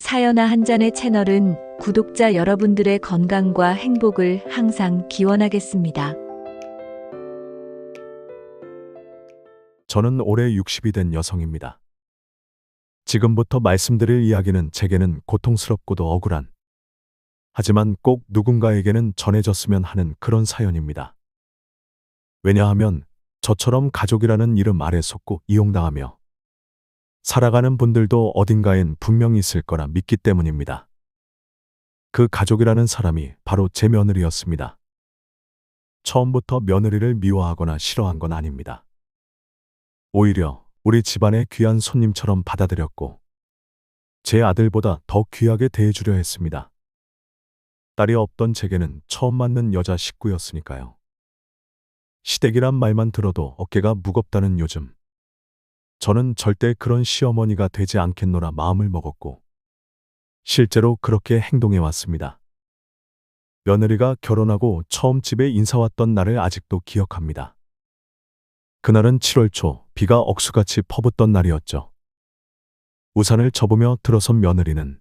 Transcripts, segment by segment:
사연아 한 잔의 채널은 구독자 여러분들의 건강과 행복을 항상 기원하겠습니다. 저는 올해 60이 된 여성입니다. 지금부터 말씀드릴 이야기는 제게는 고통스럽고도 억울한, 하지만 꼭 누군가에게는 전해졌으면 하는 그런 사연입니다. 왜냐하면 저처럼 가족이라는 이름 아래 속고 이용당하며 살아가는 분들도 어딘가엔 분명히 있을 거라 믿기 때문입니다. 그 가족이라는 사람이 바로 제 며느리였습니다. 처음부터 며느리를 미워하거나 싫어한 건 아닙니다. 오히려 우리 집안의 귀한 손님처럼 받아들였고 제 아들보다 더 귀하게 대해주려 했습니다. 딸이 없던 제게는 처음 맞는 여자 식구였으니까요. 시댁이란 말만 들어도 어깨가 무겁다는 요즘, 저는 절대 그런 시어머니가 되지 않겠노라 마음을 먹었고 실제로 그렇게 행동해 왔습니다. 며느리가 결혼하고 처음 집에 인사 왔던 날을 아직도 기억합니다. 그날은 7월 초 비가 억수같이 퍼붓던 날이었죠. 우산을 접으며 들어선 며느리는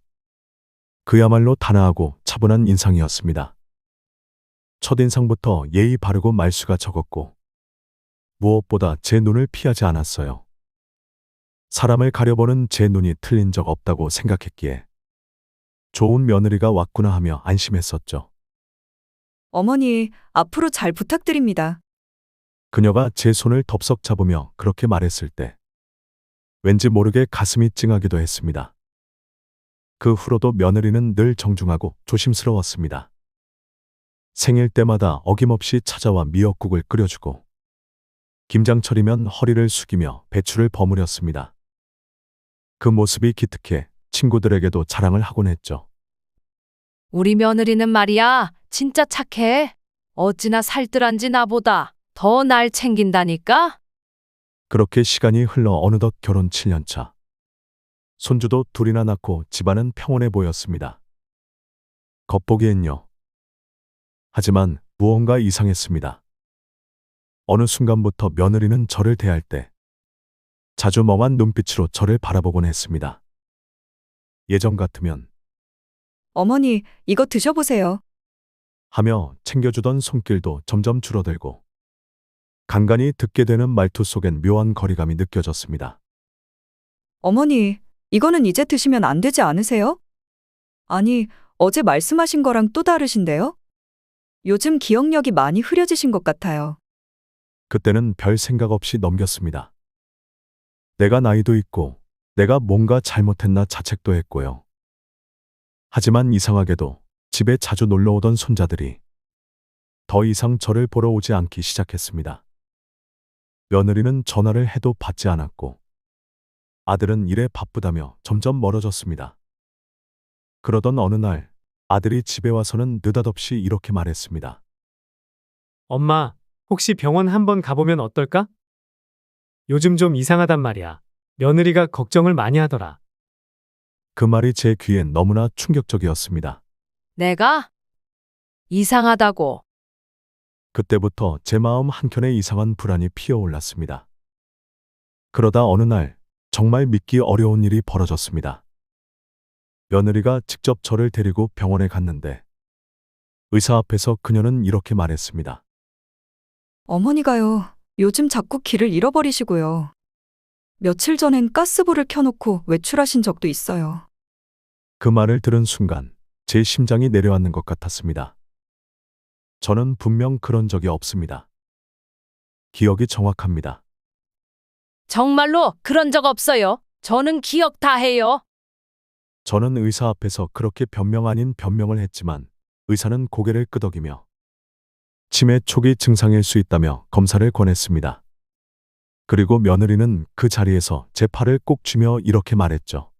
그야말로 단아하고 차분한 인상이었습니다. 첫인상부터 예의 바르고 말수가 적었고 무엇보다 제 눈을 피하지 않았어요. 사람을 가려보는 제 눈이 틀린 적 없다고 생각했기에 좋은 며느리가 왔구나 하며 안심했었죠. 어머니, 앞으로 잘 부탁드립니다. 그녀가 제 손을 덥석 잡으며 그렇게 말했을 때 왠지 모르게 가슴이 찡하기도 했습니다. 그 후로도 며느리는 늘 정중하고 조심스러웠습니다. 생일 때마다 어김없이 찾아와 미역국을 끓여주고 김장철이면 허리를 숙이며 배추를 버무렸습니다. 그 모습이 기특해 친구들에게도 자랑을 하곤 했죠. 우리 며느리는 말이야, 진짜 착해. 어찌나 살뜰한지 나보다 더 날 챙긴다니까? 그렇게 시간이 흘러 어느덧 결혼 7년 차. 손주도 둘이나 낳고 집안은 평온해 보였습니다. 겉보기엔요. 하지만 무언가 이상했습니다. 어느 순간부터 며느리는 저를 대할 때 자주 멍한 눈빛으로 저를 바라보곤 했습니다. 예전 같으면 어머니, 이거 드셔보세요. 하며 챙겨주던 손길도 점점 줄어들고 간간히 듣게 되는 말투 속엔 묘한 거리감이 느껴졌습니다. 어머니, 이거는 이제 드시면 안 되지 않으세요? 아니, 어제 말씀하신 거랑 또 다르신데요? 요즘 기억력이 많이 흐려지신 것 같아요. 그때는 별 생각 없이 넘겼습니다. 내가 나이도 있고 내가 뭔가 잘못했나 자책도 했고요. 하지만 이상하게도 집에 자주 놀러오던 손자들이 더 이상 저를 보러 오지 않기 시작했습니다. 며느리는 전화를 해도 받지 않았고 아들은 일에 바쁘다며 점점 멀어졌습니다. 그러던 어느 날 아들이 집에 와서는 느닷없이 이렇게 말했습니다. 엄마, 혹시 병원 한번 가보면 어떨까? 요즘 좀 이상하단 말이야. 며느리가 걱정을 많이 하더라. 그 말이 제 귀엔 너무나 충격적이었습니다. 내가? 이상하다고. 그때부터 제 마음 한켠에 이상한 불안이 피어올랐습니다. 그러다 어느 날 정말 믿기 어려운 일이 벌어졌습니다. 며느리가 직접 저를 데리고 병원에 갔는데 의사 앞에서 그녀는 이렇게 말했습니다. 어머니가요, 요즘 자꾸 길을 잃어버리시고요. 며칠 전엔 가스불을 켜놓고 외출하신 적도 있어요. 그 말을 들은 순간 제 심장이 내려앉는 것 같았습니다. 저는 분명 그런 적이 없습니다. 기억이 정확합니다. 정말로 그런 적 없어요. 저는 기억 다 해요. 저는 의사 앞에서 그렇게 변명 아닌 변명을 했지만 의사는 고개를 끄덕이며 치매 초기 증상일 수 있다며 검사를 권했습니다. 그리고 며느리는 그 자리에서 제 팔을 꼭 쥐며 이렇게 말했죠.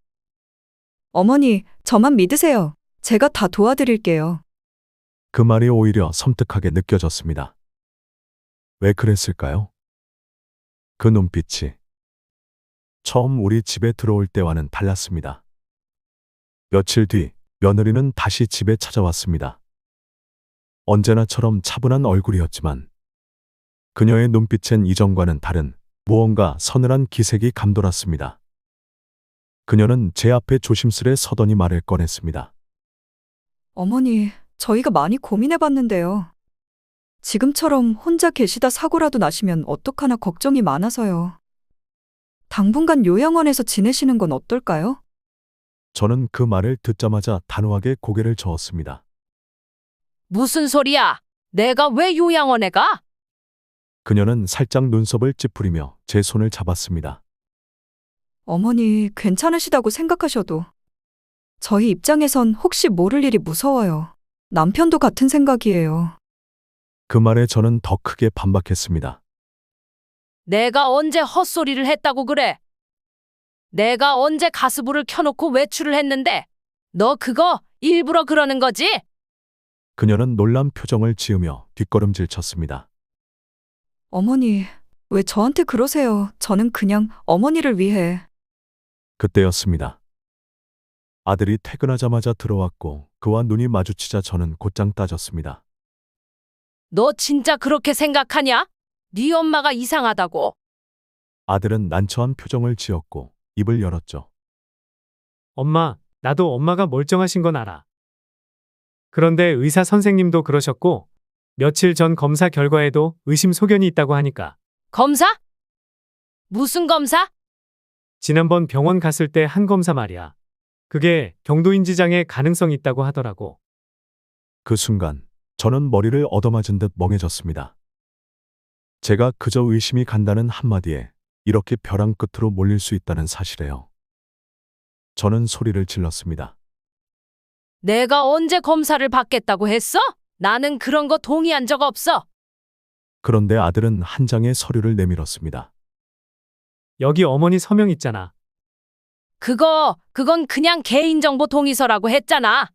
어머니, 저만 믿으세요. 제가 다 도와드릴게요. 그 말이 오히려 섬뜩하게 느껴졌습니다. 왜 그랬을까요? 그 눈빛이 처음 우리 집에 들어올 때와는 달랐습니다. 며칠 뒤 며느리는 다시 집에 찾아왔습니다. 언제나처럼 차분한 얼굴이었지만 그녀의 눈빛엔 이전과는 다른 무언가 서늘한 기색이 감돌았습니다. 그녀는 제 앞에 조심스레 서더니 말을 꺼냈습니다. 어머니, 저희가 많이 고민해 봤는데요. 지금처럼 혼자 계시다 사고라도 나시면 어떡하나 걱정이 많아서요. 당분간 요양원에서 지내시는 건 어떨까요? 저는 그 말을 듣자마자 단호하게 고개를 저었습니다. 무슨 소리야? 내가 왜 요양원에 가? 그녀는 살짝 눈썹을 찌푸리며 제 손을 잡았습니다. 어머니, 괜찮으시다고 생각하셔도 저희 입장에선 혹시 모를 일이 무서워요. 남편도 같은 생각이에요. 그 말에 저는 더 크게 반박했습니다. 내가 언제 헛소리를 했다고 그래? 내가 언제 가스불을 켜놓고 외출을 했는데 너 그거 일부러 그러는 거지? 그녀는 놀란 표정을 지으며 뒷걸음질 쳤습니다. 어머니, 왜 저한테 그러세요? 저는 그냥 어머니를 위해. 그때였습니다. 아들이 퇴근하자마자 들어왔고 그와 눈이 마주치자 저는 곧장 따졌습니다. 너 진짜 그렇게 생각하냐? 네 엄마가 이상하다고. 아들은 난처한 표정을 지었고 입을 열었죠. 엄마, 나도 엄마가 멀쩡하신 건 알아. 그런데 의사 선생님도 그러셨고, 며칠 전 검사 결과에도 의심소견이 있다고 하니까. 검사? 무슨 검사? 지난번 병원 갔을 때 한 검사 말이야. 그게 경도인지장애 가능성이 있다고 하더라고. 그 순간 저는 머리를 얻어맞은 듯 멍해졌습니다. 제가 그저 의심이 간다는 한마디에 이렇게 벼랑 끝으로 몰릴 수 있다는 사실에요. 저는 소리를 질렀습니다. 내가 언제 검사를 받겠다고 했어? 나는 그런 거 동의한 적 없어. 그런데 아들은 한 장의 서류를 내밀었습니다. 여기 어머니 서명 있잖아. 그건 그냥 개인정보 동의서라고 했잖아.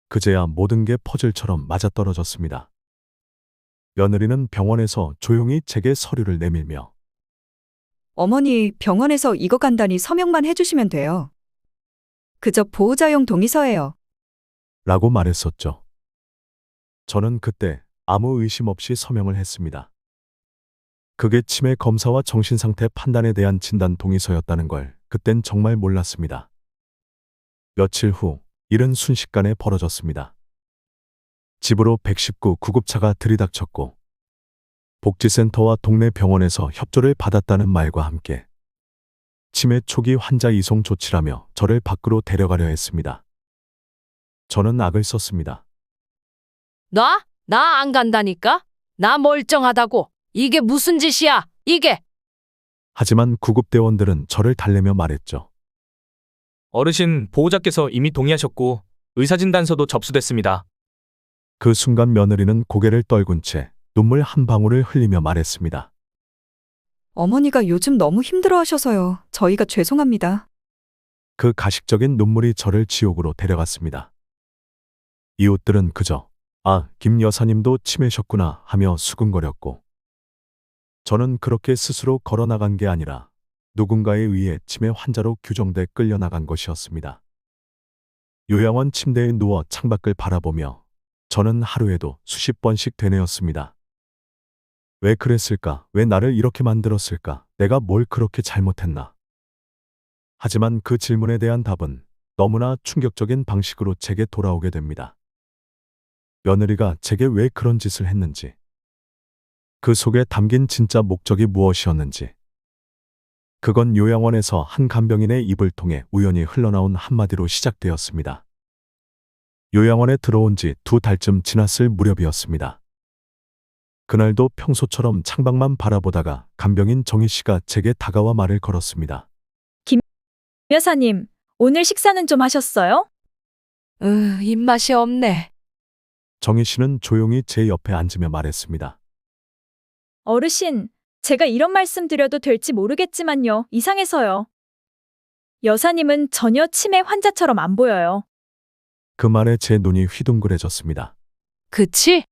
그제야 모든 게 퍼즐처럼 맞아떨어졌습니다. 며느리는 병원에서 조용히 제게 서류를 내밀며 어머니, 병원에서 이거 간단히 서명만 해주시면 돼요. 그저 보호자용 동의서예요. 라고 말했었죠. 저는 그때 아무 의심 없이 서명을 했습니다. 그게 치매 검사와 정신상태 판단에 대한 진단 동의서였다는 걸 그땐 정말 몰랐습니다. 며칠 후 일은 순식간에 벌어졌습니다. 집으로 119 구급차가 들이닥쳤고 복지센터와 동네 병원에서 협조를 받았다는 말과 함께 치매 초기 환자 이송 조치라며 저를 밖으로 데려가려 했습니다. 저는 악을 썼습니다. 나 안 간다니까? 나 멀쩡하다고. 이게 무슨 짓이야? 이게. 하지만 구급대원들은 저를 달래며 말했죠. 어르신 보호자께서 이미 동의하셨고 의사진단서도 접수됐습니다. 그 순간 며느리는 고개를 떨군 채 눈물 한 방울을 흘리며 말했습니다. 어머니가 요즘 너무 힘들어하셔서요. 저희가 죄송합니다. 그 가식적인 눈물이 저를 지옥으로 데려갔습니다. 이웃들은 그저 아, 김 여사님도 치매셨구나 하며 수근거렸고 저는 그렇게 스스로 걸어나간 게 아니라 누군가에 의해 치매 환자로 규정돼 끌려나간 것이었습니다. 요양원 침대에 누워 창밖을 바라보며 저는 하루에도 수십 번씩 되뇌었습니다. 왜 그랬을까? 왜 나를 이렇게 만들었을까? 내가 뭘 그렇게 잘못했나? 하지만 그 질문에 대한 답은 너무나 충격적인 방식으로 제게 돌아오게 됩니다. 며느리가 제게 왜 그런 짓을 했는지, 그 속에 담긴 진짜 목적이 무엇이었는지, 그건 요양원에서 한 간병인의 입을 통해 우연히 흘러나온 한마디로 시작되었습니다. 요양원에 들어온 지 2달쯤 지났을 무렵이었습니다. 그날도 평소처럼 창밖만 바라보다가 간병인 정희 씨가 제게 다가와 말을 걸었습니다. 여사님, 오늘 식사는 좀 하셨어요? 입맛이 없네. 정희 씨는 조용히 제 옆에 앉으며 말했습니다. 어르신, 제가 이런 말씀 드려도 될지 모르겠지만요. 이상해서요. 여사님은 전혀 치매 환자처럼 안 보여요. 그 말에 제 눈이 휘둥그레졌습니다. 그치?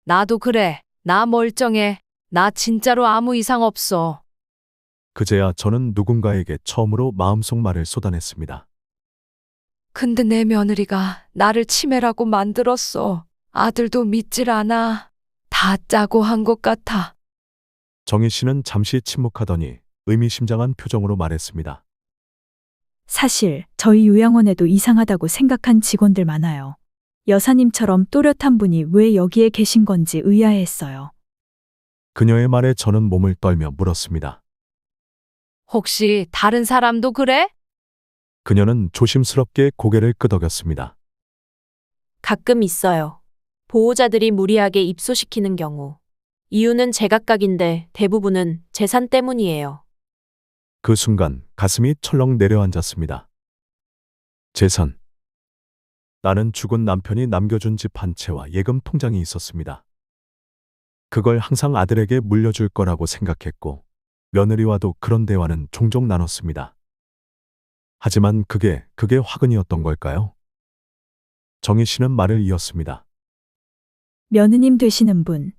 나도 그래. 나 멀쩡해. 나 진짜로 아무 이상 없어. 그제야 저는 누군가에게 처음으로 마음속 말을 쏟아냈습니다. 근데 내 며느리가 나를 치매라고 만들었어. 아들도 믿질 않아. 다 짜고 한 것 같아. 정희 씨는 잠시 침묵하더니 의미심장한 표정으로 말했습니다. 사실 저희 요양원에도 이상하다고 생각한 직원들 많아요. 여사님처럼 또렷한 분이 왜 여기에 계신 건지 의아해했어요. 그녀의 말에 저는 몸을 떨며 물었습니다. 혹시 다른 사람도 그래? 그녀는 조심스럽게 고개를 끄덕였습니다. 가끔 있어요. 보호자들이 무리하게 입소시키는 경우. 이유는 제각각인데 대부분은 재산 때문이에요. 그 순간 가슴이 철렁 내려앉았습니다. 재산. 나는 죽은 남편이 남겨준 집 한 채와 예금 통장이 있었습니다. 그걸 항상 아들에게 물려줄 거라고 생각했고, 며느리와도 그런 대화는 종종 나눴습니다. 하지만 그게 화근이었던 걸까요? 정희 씨는 말을 이었습니다. 며느님 되시는 분,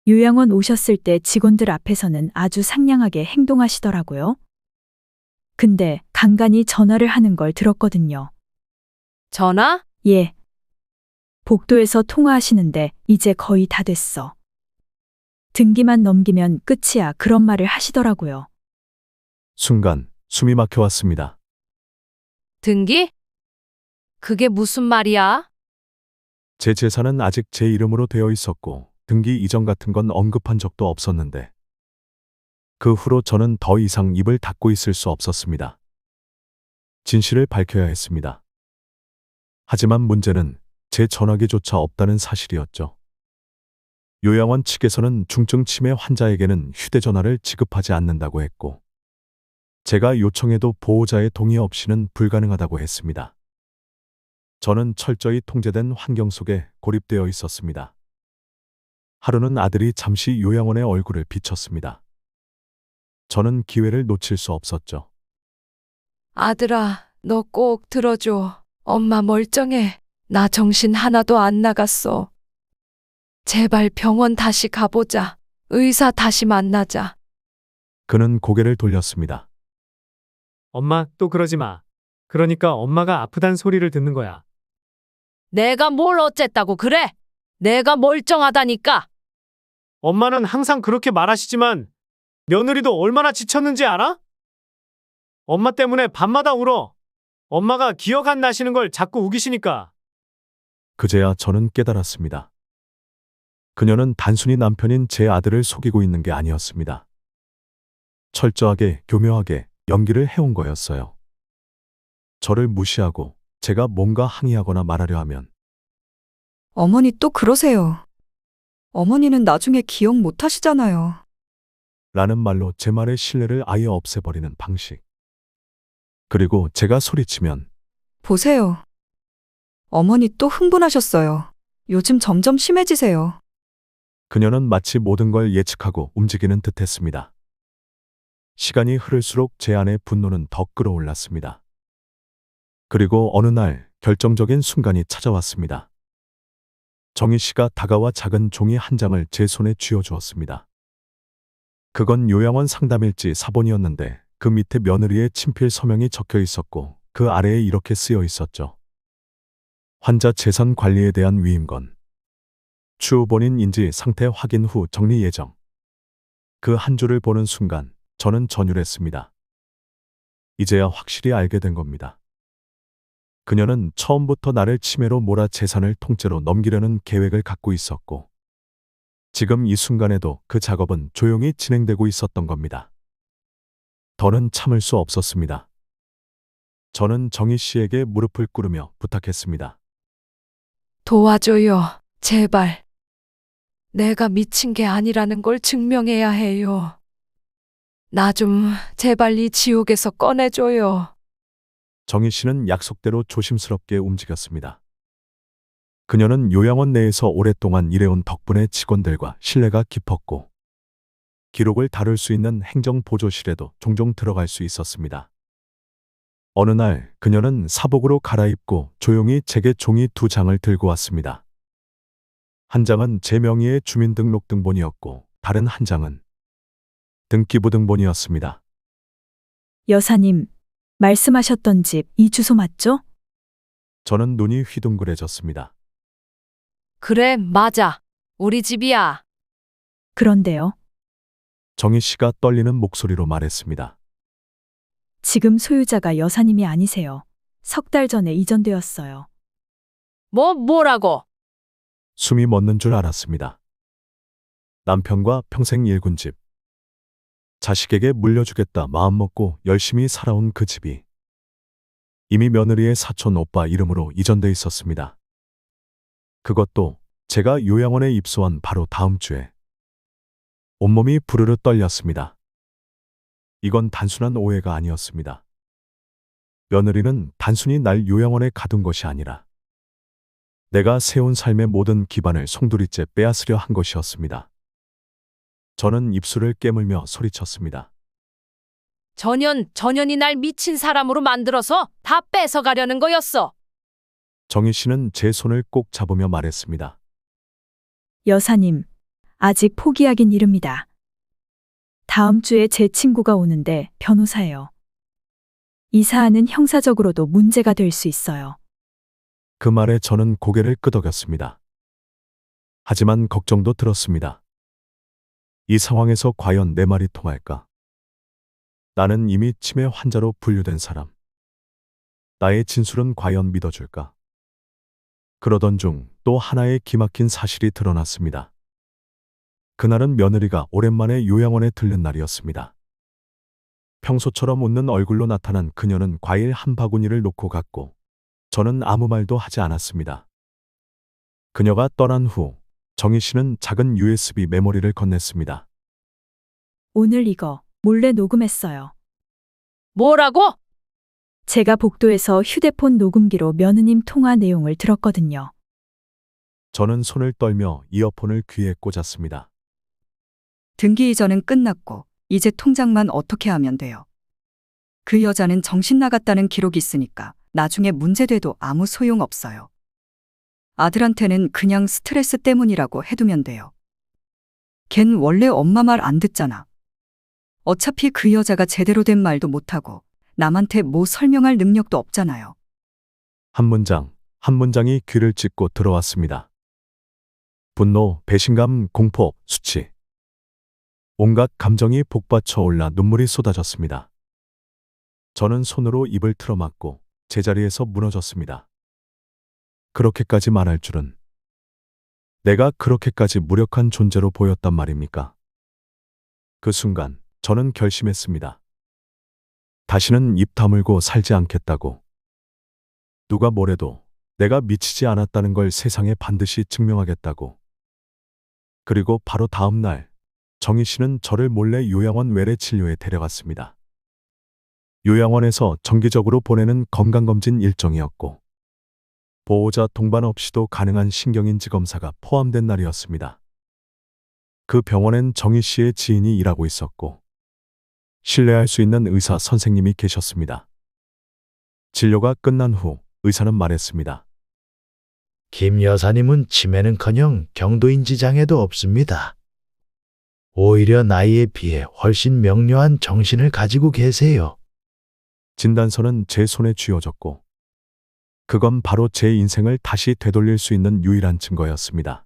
요양원 오셨을 때 직원들 앞에서는 아주 상냥하게 행동하시더라고요. 근데 간간히 전화를 하는 걸 들었거든요. 전화? 예. 복도에서 통화하시는데 이제 거의 다 됐어. 등기만 넘기면 끝이야. 그런 말을 하시더라고요. 순간 숨이 막혀왔습니다. 등기? 그게 무슨 말이야? 제 재산은 아직 제 이름으로 되어 있었고 등기 이전 같은 건 언급한 적도 없었는데 그 후로 저는 더 이상 입을 닫고 있을 수 없었습니다. 진실을 밝혀야 했습니다. 하지만 문제는 제 전화기조차 없다는 사실이었죠. 요양원 측에서는 중증 치매 환자에게는 휴대전화를 지급하지 않는다고 했고 제가 요청해도 보호자의 동의 없이는 불가능하다고 했습니다. 저는 철저히 통제된 환경 속에 고립되어 있었습니다. 하루는 아들이 잠시 요양원의 얼굴을 비쳤습니다. 저는 기회를 놓칠 수 없었죠. 아들아, 너 꼭 들어줘. 엄마 멀쩡해. 나 정신 하나도 안 나갔어. 제발 병원 다시 가보자. 의사 다시 만나자. 그는 고개를 돌렸습니다. 엄마, 또 그러지 마. 그러니까 엄마가 아프단 소리를 듣는 거야. 내가 뭘 어쨌다고 그래? 내가 멀쩡하다니까. 엄마는 항상 그렇게 말하시지만 며느리도 얼마나 지쳤는지 알아? 엄마 때문에 밤마다 울어. 엄마가 기억 안 나시는 걸 자꾸 우기시니까. 그제야 저는 깨달았습니다. 그녀는 단순히 남편인 제 아들을 속이고 있는 게 아니었습니다. 철저하게, 교묘하게 연기를 해온 거였어요. 저를 무시하고 제가 뭔가 항의하거나 말하려 하면 어머니 또 그러세요. 어머니는 나중에 기억 못 하시잖아요. 라는 말로 제 말의 신뢰를 아예 없애버리는 방식. 그리고 제가 소리치면 보세요. 어머니 또 흥분하셨어요. 요즘 점점 심해지세요. 그녀는 마치 모든 걸 예측하고 움직이는 듯 했습니다. 시간이 흐를수록 제 안의 분노는 더 끌어올랐습니다. 그리고 어느 날 결정적인 순간이 찾아왔습니다. 정희 씨가 다가와 작은 종이 한 장을 제 손에 쥐어주었습니다. 그건 요양원 상담일지 사본이었는데 그 밑에 며느리의 친필 서명이 적혀 있었고 그 아래에 이렇게 쓰여 있었죠. 환자 재산 관리에 대한 위임건. 추후 본인 인지 상태 확인 후 정리 예정. 그 한 줄을 보는 순간 저는 전율했습니다. 이제야 확실히 알게 된 겁니다. 그녀는 처음부터 나를 치매로 몰아 재산을 통째로 넘기려는 계획을 갖고 있었고 지금 이 순간에도 그 작업은 조용히 진행되고 있었던 겁니다. 더는 참을 수 없었습니다. 저는 정희 씨에게 무릎을 꿇으며 부탁했습니다. 도와줘요. 제발. 내가 미친 게 아니라는 걸 증명해야 해요. 나 좀 제발 이 지옥에서 꺼내줘요. 정희 씨는 약속대로 조심스럽게 움직였습니다. 그녀는 요양원 내에서 오랫동안 일해온 덕분에 직원들과 신뢰가 깊었고 기록을 다룰 수 있는 행정보조실에도 종종 들어갈 수 있었습니다. 어느 날 그녀는 사복으로 갈아입고 조용히 제게 종이 2장을 들고 왔습니다. 한 장은 제 명의의 주민등록등본이었고 다른 한 장은 등기부 등본이었습니다. 여사님, 말씀하셨던 집 이 주소 맞죠? 저는 눈이 휘둥그레졌습니다. 그래, 맞아. 우리 집이야. 그런데요. 정희 씨가 떨리는 목소리로 말했습니다. 지금 소유자가 여사님이 아니세요. 석 달 전에 이전되었어요. 뭐라고? 숨이 멎는 줄 알았습니다. 남편과 평생 일군 집. 자식에게 물려주겠다 마음먹고 열심히 살아온 그 집이 이미 며느리의 사촌 오빠 이름으로 이전돼 있었습니다. 그것도 제가 요양원에 입소한 바로 다음 주에. 온몸이 부르르 떨렸습니다. 이건 단순한 오해가 아니었습니다. 며느리는 단순히 날 요양원에 가둔 것이 아니라 내가 세운 삶의 모든 기반을 송두리째 빼앗으려 한 것이었습니다. 저는 입술을 깨물며 소리쳤습니다. 전현이 날 미친 사람으로 만들어서 다 뺏어가려는 거였어. 정희 씨는 제 손을 꼭 잡으며 말했습니다. 여사님, 아직 포기하긴 이릅니다. 다음 주에 제 친구가 오는데 변호사예요. 이 사안은 형사적으로도 문제가 될 수 있어요. 그 말에 저는 고개를 끄덕였습니다. 하지만 걱정도 들었습니다. 이 상황에서 과연 내 말이 통할까? 나는 이미 치매 환자로 분류된 사람. 나의 진술은 과연 믿어줄까? 그러던 중 또 하나의 기막힌 사실이 드러났습니다. 그날은 며느리가 오랜만에 요양원에 들른 날이었습니다. 평소처럼 웃는 얼굴로 나타난 그녀는 과일 한 바구니를 놓고 갔고 저는 아무 말도 하지 않았습니다. 그녀가 떠난 후 정희 씨는 작은 USB 메모리를 건넸습니다. 오늘 이거 몰래 녹음했어요. 뭐라고? 제가 복도에서 휴대폰 녹음기로 며느님 통화 내용을 들었거든요. 저는 손을 떨며 이어폰을 귀에 꽂았습니다. 등기 이전은 끝났고 이제 통장만 어떻게 하면 돼요. 그 여자는 정신 나갔다는 기록이 있으니까 나중에 문제돼도 아무 소용 없어요. 아들한테는 그냥 스트레스 때문이라고 해두면 돼요. 걘 원래 엄마 말 안 듣잖아. 어차피 그 여자가 제대로 된 말도 못하고 남한테 뭐 설명할 능력도 없잖아요. 한 문장, 한 문장이 귀를 찢고 들어왔습니다. 분노, 배신감, 공포, 수치. 온갖 감정이 복받쳐 올라 눈물이 쏟아졌습니다. 저는 손으로 입을 틀어막고 제자리에서 무너졌습니다. 그렇게까지 말할 줄은. 내가 그렇게까지 무력한 존재로 보였단 말입니까? 그 순간 저는 결심했습니다. 다시는 입 다물고 살지 않겠다고. 누가 뭐래도 내가 미치지 않았다는 걸 세상에 반드시 증명하겠다고. 그리고 바로 다음 날 정희 씨는 저를 몰래 요양원 외래 진료에 데려갔습니다. 요양원에서 정기적으로 보내는 건강검진 일정이었고 보호자 동반 없이도 가능한 신경인지 검사가 포함된 날이었습니다. 그 병원엔 정희 씨의 지인이 일하고 있었고 신뢰할 수 있는 의사 선생님이 계셨습니다. 진료가 끝난 후 의사는 말했습니다. 김 여사님은 치매는커녕 경도인지 장애도 없습니다. 오히려 나이에 비해 훨씬 명료한 정신을 가지고 계세요. 진단서는 제 손에 쥐어졌고 그건 바로 제 인생을 다시 되돌릴 수 있는 유일한 증거였습니다.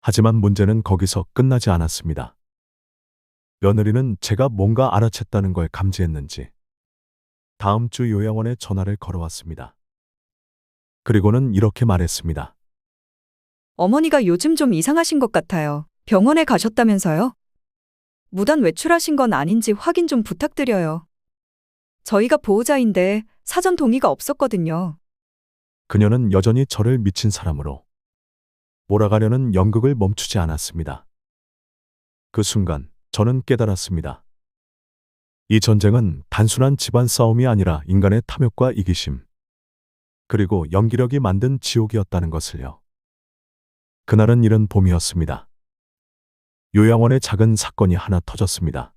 하지만 문제는 거기서 끝나지 않았습니다. 며느리는 제가 뭔가 알아챘다는 걸 감지했는지 다음 주 요양원에 전화를 걸어왔습니다. 그리고는 이렇게 말했습니다. 어머니가 요즘 좀 이상하신 것 같아요. 병원에 가셨다면서요? 무단 외출하신 건 아닌지 확인 좀 부탁드려요. 저희가 보호자인데 사전 동의가 없었거든요. 그녀는 여전히 저를 미친 사람으로 몰아가려는 연극을 멈추지 않았습니다. 그 순간 저는 깨달았습니다. 이 전쟁은 단순한 집안 싸움이 아니라 인간의 탐욕과 이기심, 그리고 연기력이 만든 지옥이었다는 것을요. 그날은 이른 봄이었습니다. 요양원에 작은 사건이 하나 터졌습니다.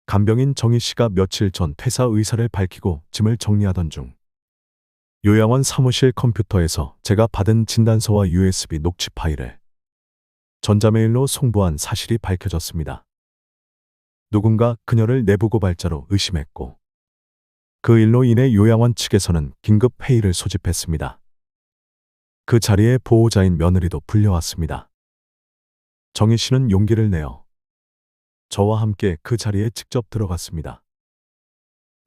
간병인 정희 씨가 며칠 전 퇴사 의사를 밝히고 짐을 정리하던 중 요양원 사무실 컴퓨터에서 제가 받은 진단서와 USB 녹취 파일을 전자메일로 송부한 사실이 밝혀졌습니다. 누군가 그녀를 내부 고발자로 의심했고 그 일로 인해 요양원 측에서는 긴급 회의를 소집했습니다. 그 자리에 보호자인 며느리도 불려왔습니다. 정희 씨는 용기를 내어 저와 함께 그 자리에 직접 들어갔습니다.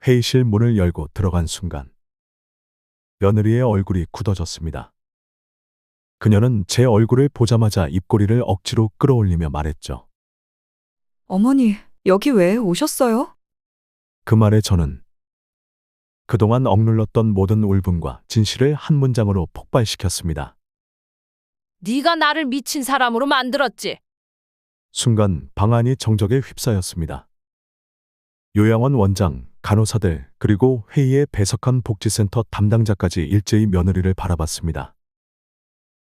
회의실 문을 열고 들어간 순간 며느리의 얼굴이 굳어졌습니다. 그녀는 제 얼굴을 보자마자 입꼬리를 억지로 끌어올리며 말했죠. 어머니, 여기 왜 오셨어요? 그 말에 저는 그동안 억눌렀던 모든 울분과 진실을 한 문장으로 폭발시켰습니다. 네가 나를 미친 사람으로 만들었지. 순간 방 안이 정적에 휩싸였습니다. 요양원 원장, 간호사들, 그리고 회의에 배석한 복지센터 담당자까지 일제히 며느리를 바라봤습니다.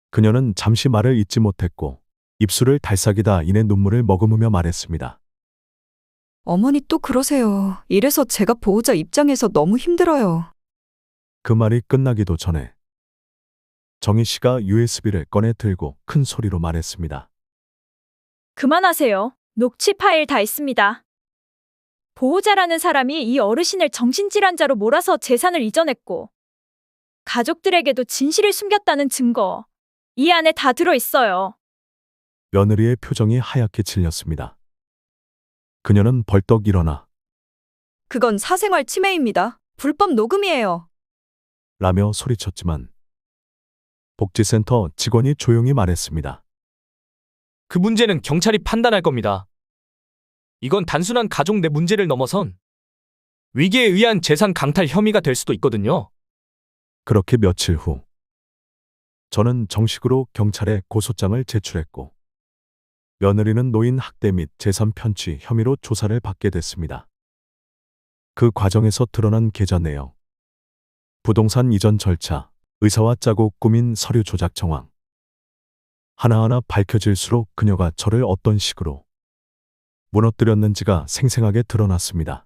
그녀는 잠시 말을 잇지 못했고 입술을 달싹이다 이내 눈물을 머금으며 말했습니다. 어머니 또 그러세요. 이래서 제가 보호자 입장에서 너무 힘들어요. 그 말이 끝나기도 전에 정희 씨가 USB를 꺼내 들고 큰 소리로 말했습니다. 그만하세요. 녹취 파일 다 있습니다. 보호자라는 사람이 이 어르신을 정신질환자로 몰아서 재산을 이전했고 가족들에게도 진실을 숨겼다는 증거 이 안에 다 들어 있어요. 며느리의 표정이 하얗게 질렸습니다. 그녀는 벌떡 일어나 그건 사생활 침해입니다. 불법 녹음이에요. 라며 소리쳤지만 복지센터 직원이 조용히 말했습니다. 그 문제는 경찰이 판단할 겁니다. 이건 단순한 가족 내 문제를 넘어선 위기에 의한 재산 강탈 혐의가 될 수도 있거든요. 그렇게 며칠 후 저는 정식으로 경찰에 고소장을 제출했고 며느리는 노인 학대 및 재산 편취 혐의로 조사를 받게 됐습니다. 그 과정에서 드러난 계좌 내역, 부동산 이전 절차, 의사와 짜고 꾸민 서류 조작 정황. 하나하나 밝혀질수록 그녀가 저를 어떤 식으로 무너뜨렸는지가 생생하게 드러났습니다.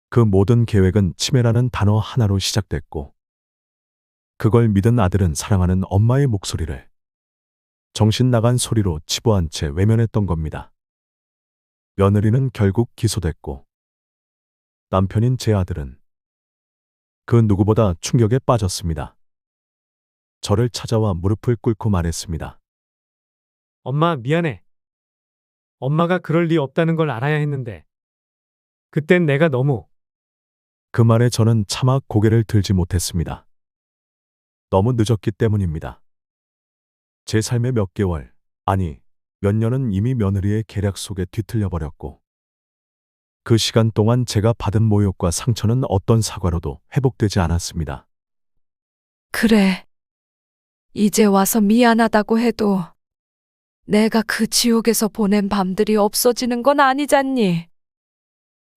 그 모든 계획은 치매라는 단어 하나로 시작됐고 그걸 믿은 아들은 사랑하는 엄마의 목소리를 정신 나간 소리로 치부한 채 외면했던 겁니다. 며느리는 결국 기소됐고 남편인 제 아들은 그 누구보다 충격에 빠졌습니다. 저를 찾아와 무릎을 꿇고 말했습니다. 엄마, 미안해. 엄마가 그럴 리 없다는 걸 알아야 했는데. 그땐 내가 너무. 그 말에 저는 차마 고개를 들지 못했습니다. 너무 늦었기 때문입니다. 제 삶의 몇 개월, 아니, 몇 년은 이미 며느리의 계략 속에 뒤틀려 버렸고 그 시간 동안 제가 받은 모욕과 상처는 어떤 사과로도 회복되지 않았습니다. 그래. 이제 와서 미안하다고 해도 내가 그 지옥에서 보낸 밤들이 없어지는 건 아니잖니.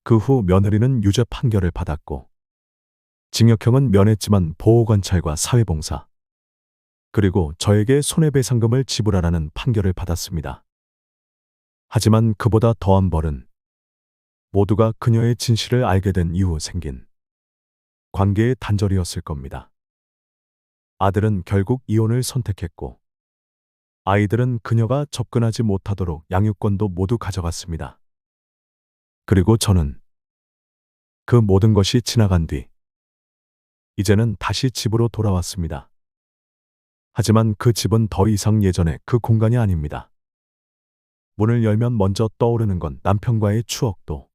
그 후 며느리는 유죄 판결을 받았고 징역형은 면했지만 보호관찰과 사회봉사 그리고 저에게 손해배상금을 지불하라는 판결을 받았습니다. 하지만 그보다 더한 벌은 모두가 그녀의 진실을 알게 된 이후 생긴 관계의 단절이었을 겁니다. 아들은 결국 이혼을 선택했고 아이들은 그녀가 접근하지 못하도록 양육권도 모두 가져갔습니다. 그리고 저는 그 모든 것이 지나간 뒤 이제는 다시 집으로 돌아왔습니다. 하지만 그 집은 더 이상 예전의 그 공간이 아닙니다. 문을 열면 먼저 떠오르는 건 남편과의 추억도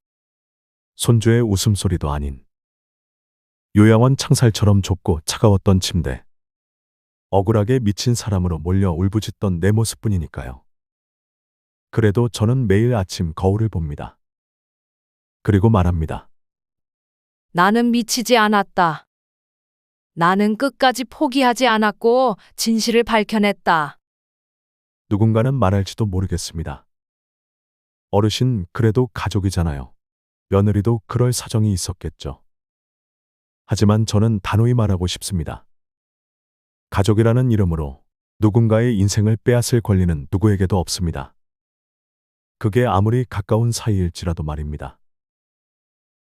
손주의 웃음소리도 아닌 요양원 창살처럼 좁고 차가웠던 침대, 억울하게 미친 사람으로 몰려 울부짖던 내 모습뿐이니까요. 그래도 저는 매일 아침 거울을 봅니다. 그리고 말합니다. 나는 미치지 않았다. 나는 끝까지 포기하지 않았고 진실을 밝혀냈다. 누군가는 말할지도 모르겠습니다. 어르신 그래도 가족이잖아요. 며느리도 그럴 사정이 있었겠죠. 하지만 저는 단호히 말하고 싶습니다. 가족이라는 이름으로 누군가의 인생을 빼앗을 권리는 누구에게도 없습니다. 그게 아무리 가까운 사이일지라도 말입니다.